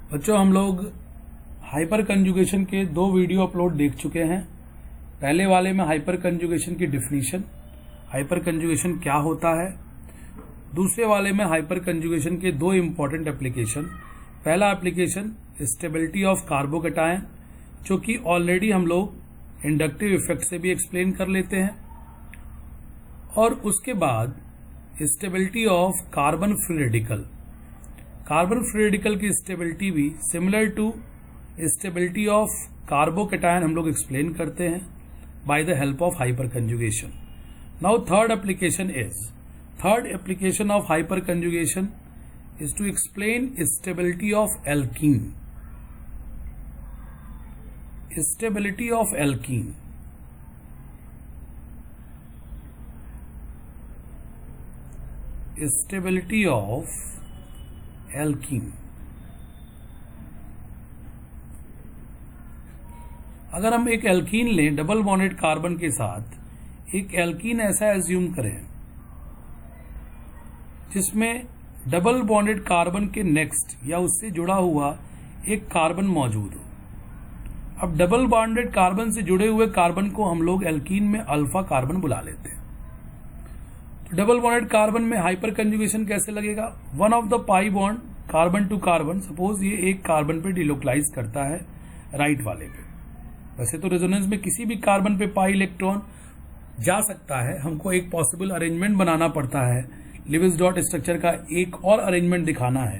बच्चों, हम लोग हाइपर कंजुगेशन के 2 वीडियो अपलोड देख चुके हैं। पहले वाले में हाइपर कंजुगेशन की डिफिनीशन, हाइपर कंजुगेशन क्या होता है। दूसरे वाले में हाइपर कंजुगेशन के 2 इंपॉर्टेंट एप्लीकेशन। पहला एप्लीकेशन स्टेबिलिटी ऑफ कार्बोकैटायन, जो कि ऑलरेडी हम लोग इंडक्टिव इफेक्ट से भी एक्सप्लेन कर लेते हैं, और उसके बाद stability of carbon free radical. Carbon free radical की स्टेबिलिटी भी similar to stability of carbocation हम लोग एक्सप्लेन करते हैं by the help of hyperconjugation. Now third application of hyperconjugation is to explain stability of alkene. Stability of alkene. Stability of alkene. अगर हम एक alkene लें double bonded carbon के साथ, एक एल्कीन ऐसा एज्यूम करें जिसमें डबल बॉन्डेड कार्बन के नेक्स्ट या उससे जुड़ा हुआ एक कार्बन मौजूद हो। अब डबल बॉन्डेड कार्बन से जुड़े हुए कार्बन को हम लोग एल्कीन में अल्फा कार्बन बुला लेते हैं। तो डबल बॉन्डेड कार्बन में हाइपर कंजुगेशन कैसे लगेगा? One of the pi bond carbon to carbon, suppose ये एक कार्बन पे डिलोकलाइज करता है राइट वाले पे। वैसे तो रेजोनेंस में किसी भी कार्बन पे पाई इलेक्ट्रॉन जा सकता है, हमको एक पॉसिबल अरेंजमेंट बनाना पड़ता है, लिविस डॉट स्ट्रक्चर का एक और अरेंजमेंट दिखाना है,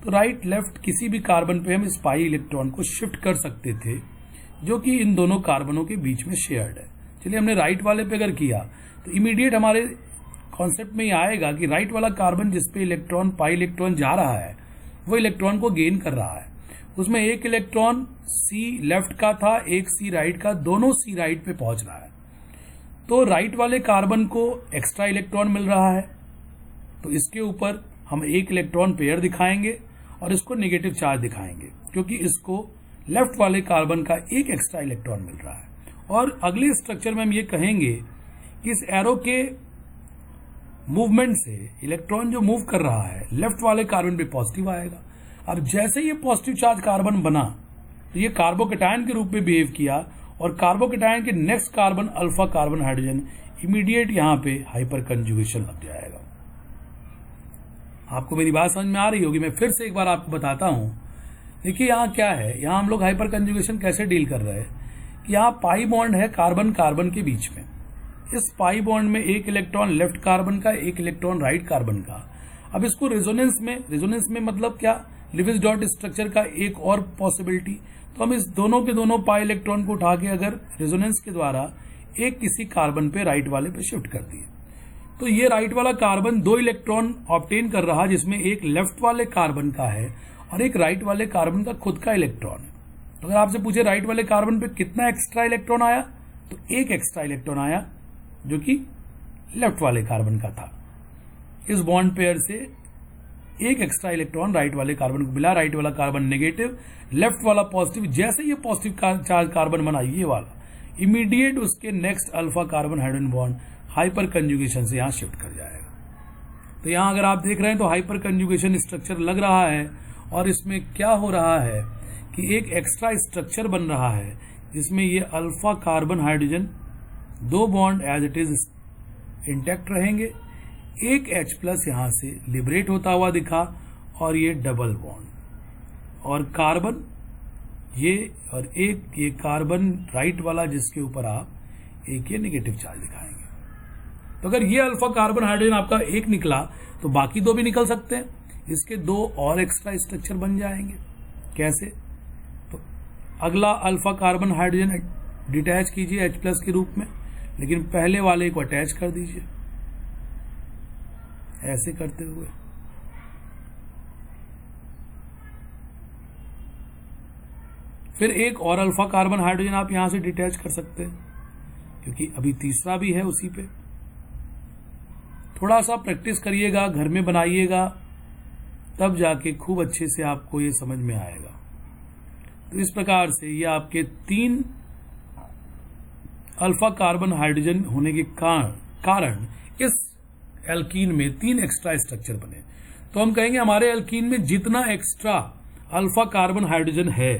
तो राइट लेफ्ट किसी भी कार्बन पे हम इस पाई इलेक्ट्रॉन को शिफ्ट कर सकते थे, जो कि इन दोनों कार्बनों के बीच में शेयर्ड है। चलिए, हमने राइट वाले पे अगर किया तो इमीडिएट हमारे कॉन्सेप्ट में ये आएगा कि राइट वाला कार्बन जिसपे इलेक्ट्रॉन पाई इलेक्ट्रॉन जा रहा है वो इलेक्ट्रॉन को गेन कर रहा है। उसमें एक इलेक्ट्रॉन सी लेफ्ट का था, एक सी राइट का, दोनों सी राइट पे पहुंच रहा है। तो राइट वाले कार्बन को एक्स्ट्रा इलेक्ट्रॉन मिल रहा है, तो इसके ऊपर हम एक इलेक्ट्रॉन पेयर दिखाएंगे और इसको नेगेटिव चार्ज दिखाएंगे, क्योंकि इसको लेफ्ट वाले कार्बन का एक एक्स्ट्रा इलेक्ट्रॉन मिल रहा है। और अगले स्ट्रक्चर में हम ये कहेंगे कि इस एरो के मूवमेंट से इलेक्ट्रॉन जो मूव कर रहा है लेफ्ट वाले कार्बन पे पॉजिटिव आएगा। अब जैसे ये पॉजिटिव चार्ज कार्बन बना तो ये कार्बोकैटायन के रूप में बिहेव किया, और कार्बोकैटायन के next carbon alpha carbon hydrogen, immediate यहां पे हाइपर कंजुगेशन लग जाएगा। आपको मेरी बात समझ में आ रही होगी, मैं फिर से एक बार आपको बताता हूं। देखिए यहां क्या है, यहां हम लोग हाइपर कंजुगेशन कैसे डील कर रहे हैं कि यहां पाई बॉन्ड है कार्बन कार्बन के बीच में। इस पाई बॉन्ड में एक इलेक्ट्रॉन लेफ्ट कार्बन का, एक इलेक्ट्रॉन राइट कार्बन का। अब इसको रेजोनेंस में मतलब क्या, लिविस डॉट स्ट्रक्चर का एक और पॉसिबिलिटी। तो हम इस दोनों के दोनों पाई इलेक्ट्रॉन को उठा के अगर रेजोनेंस के द्वारा एक किसी कार्बन पे राइट वाले पे शिफ्ट कर दिए, तो ये राइट वाला कार्बन 2 इलेक्ट्रॉन ऑब्टेन कर रहा, जिसमें एक लेफ्ट वाले कार्बन का है और एक राइट वाले कार्बन का खुद का इलेक्ट्रॉन है। तो अगर आपसे पूछे राइट वाले कार्बन पे कितना एक्स्ट्रा इलेक्ट्रॉन आया, तो एक एक्स्ट्रा इलेक्ट्रॉन आया जो कि लेफ्ट वाले कार्बन का था। इस बॉन्ड पेयर से एक एक्स्ट्रा इलेक्ट्रॉन राइट वाले कार्बन को मिला। राइट वाला कार्बन नेगेटिव, लेफ्ट वाला पॉजिटिव। जैसे ये पॉजिटिव चार्ज कार्बन बना ये वाला, इमीडिएट उसके next alpha carbon hydrogen bond hyper conjugation से यहां शिफ्ट कर जाएगा। तो यहां अगर आप देख रहे हैं तो हाइपर कंजुगेशन स्ट्रक्चर लग रहा है, और इसमें क्या हो रहा है कि एक एक्स्ट्रा स्ट्रक्चर बन रहा है जिसमें ये alpha carbon hydrogen 2 bond as it is intact रहेंगे। एक H+ यहां से लिबरेट होता हुआ दिखा, और ये डबल बॉन्ड और कार्बन ये, और एक ये कार्बन राइट वाला जिसके ऊपर आप एक ये नेगेटिव चार्ज दिखाएंगे। तो अगर ये अल्फा कार्बन हाइड्रोजन आपका एक निकला तो बाकी 2 भी निकल सकते हैं। इसके 2 और एक्स्ट्रा स्ट्रक्चर बन जाएंगे। कैसे? तो अगला अल्फा कार्बन हाइड्रोजन डिटैच कीजिए H+ के रूप में, लेकिन पहले वाले को अटैच कर दीजिए ऐसे करते हुए। फिर एक और अल्फा कार्बन हाइड्रोजन आप यहां से डिटैच कर सकते हैं, क्योंकि अभी तीसरा भी है उसी पे। थोड़ा सा प्रैक्टिस करिएगा, घर में बनाइएगा, तब जाके खूब अच्छे से आपको ये समझ में आएगा। तो इस प्रकार से ये आपके 3 अल्फा कार्बन हाइड्रोजन होने के कारण इस एल्कीन में 3 एक्स्ट्रा स्ट्रक्चर बने। तो हम कहेंगे हमारे एल्कीन में जितना एक्स्ट्रा अल्फा कार्बन हाइड्रोजन है।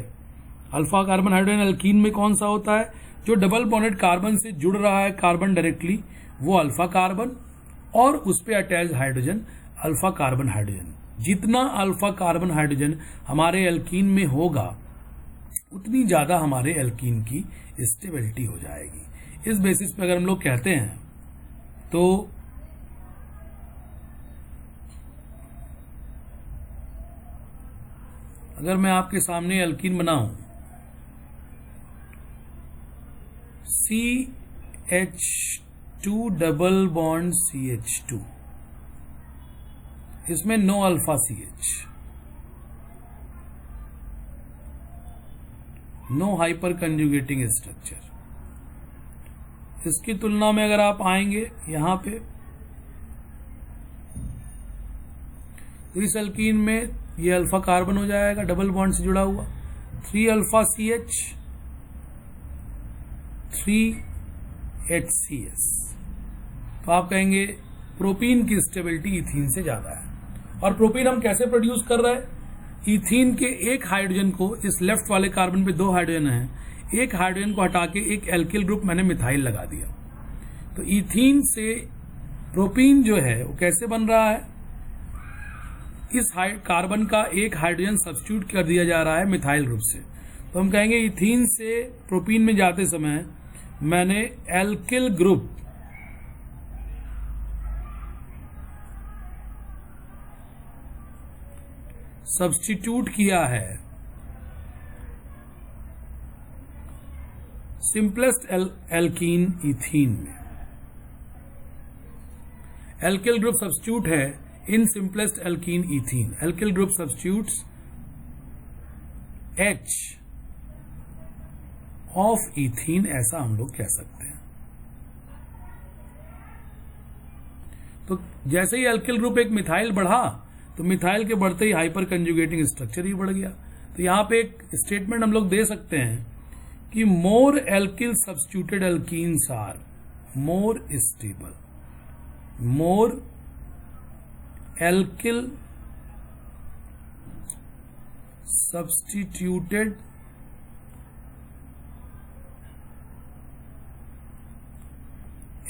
अल्फा कार्बन हाइड्रोजन एल्कीन में कौन सा होता है? जो डबल बॉन्डेड कार्बन से जुड़ रहा है कार्बन डायरेक्टली, वो अल्फा कार्बन, और उस पे attach hydrogen alpha carbon hydrogen. जितना अल्फा कार्बन हाइड्रोजन हमारे एल्कीन में होगा उतनी ज्यादा हमारे एल्कीन की स्टेबिलिटी हो जाएगी। इस बेसिस पे अगर हम लोग कहते हैं तो अगर मैं आपके सामने एल्कीन बनाऊं, CH2 डबल बॉन्ड CH2, इसमें no alpha CH, no hyper conjugating structure. इसकी तुलना में अगर आप आएंगे यहां पे, तो इस एल्कीन में ये अल्फा कार्बन हो जाएगा डबल बॉन्ड से जुड़ा हुआ, 3 अल्फा CH, 3 HCS। तो आप कहेंगे प्रोपीन की स्टेबिलिटी इथीन से ज्यादा है। और प्रोपीन हम कैसे प्रोड्यूस कर रहे हैं? इथीन के एक हाइड्रोजन को, इस लेफ्ट वाले कार्बन पे 2 हाइड्रोजन हैं, एक हाइड्रोजन को हटा के एक एल्किल ग्रुप मैंने मिथाइल लगा दिया। तो इथीन से प्रोपीन जो है वो कैसे बन रहा है? इस कार्बन का एक हाइड्रोजन सब्स्टिट्यूट कर दिया जा रहा है मिथाइल ग्रुप से। तो हम कहेंगे इथीन से प्रोपीन में जाते समय मैंने एल्किल ग्रुप सब्स्टिट्यूट किया है सिंपलेस्ट एल्कीन इथीन में। एल्किल ग्रुप सब्स्टिट्यूट है in simplest alkene ethene. Alkyl group substitutes H of ethene, ऐसा हम लोग कह सकते हैं। तो जैसे ही एल्किल ग्रुप एक मिथाइल बढ़ा तो मिथाइल के बढ़ते ही हाइपर कंजुगेटिंग स्ट्रक्चर ही बढ़ गया। तो यहां पे एक स्टेटमेंट हम लोग दे सकते हैं कि more alkyl substituted alkenes are more stable. More alkyl substituted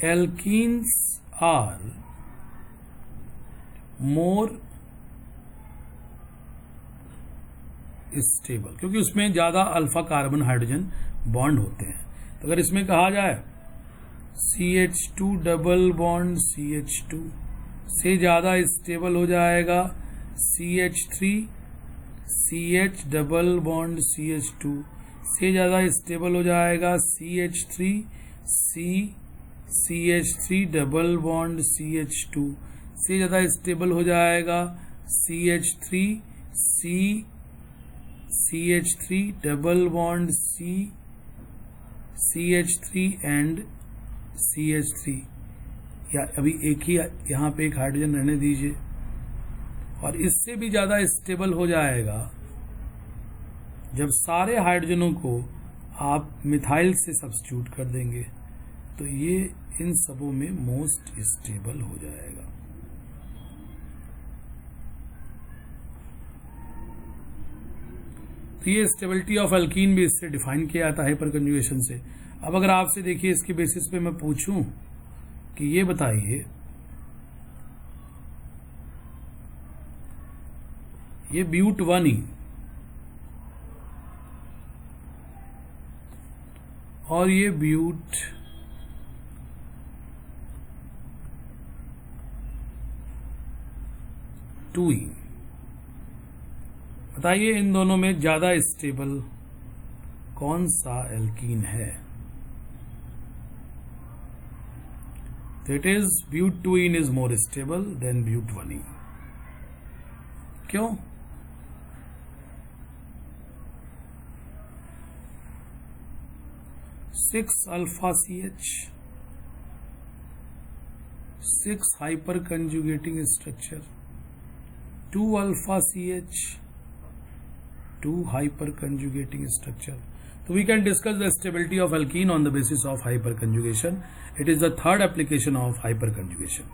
alkenes are more stable, क्योंकि उसमें ज्यादा अल्फा कार्बन हाइड्रोजन बॉन्ड होते हैं। तो अगर इसमें कहा जाए CH2 डबल बॉन्ड CH2 से ज्यादा स्टेबल हो जाएगा CH3, CH double bond CH2 से ज्यादा स्टेबल हो जाएगा CH3, CH3 double bond CH2 से ज्यादा स्टेबल हो जाएगा CH3, CH3 double bond CH3 and CH3। या अभी एक ही यहाँ पे एक हाइड्रोजन रहने दीजिए, और इससे भी ज्यादा स्टेबल हो जाएगा जब सारे हाइड्रोजनों को आप मिथाइल से सब्स्टिट्यूट कर देंगे, तो ये इन सबों में मोस्ट स्टेबल हो जाएगा। तो ये स्टेबिलिटी ऑफ एल्कीन भी इससे डिफाइन किया जाता है हाइपर कंजुगेशन से। अब अगर आपसे देखिए इसके बेसिस पे मैं पूछूं कि ये बताइए, ये ब्यूट 1E और ये ब्यूट 2E, बताइए इन दोनों में ज्यादा स्टेबल कौन सा एल्कीन है? तो it is but 2E is more stable than but 1E। क्यों? Six alpha CH, 6 hyper conjugating structure, 2 alpha CH, 2 hyper conjugating structure. So we can discuss the stability of alkene on the basis of hyperconjugation. It is the third application of hyperconjugation.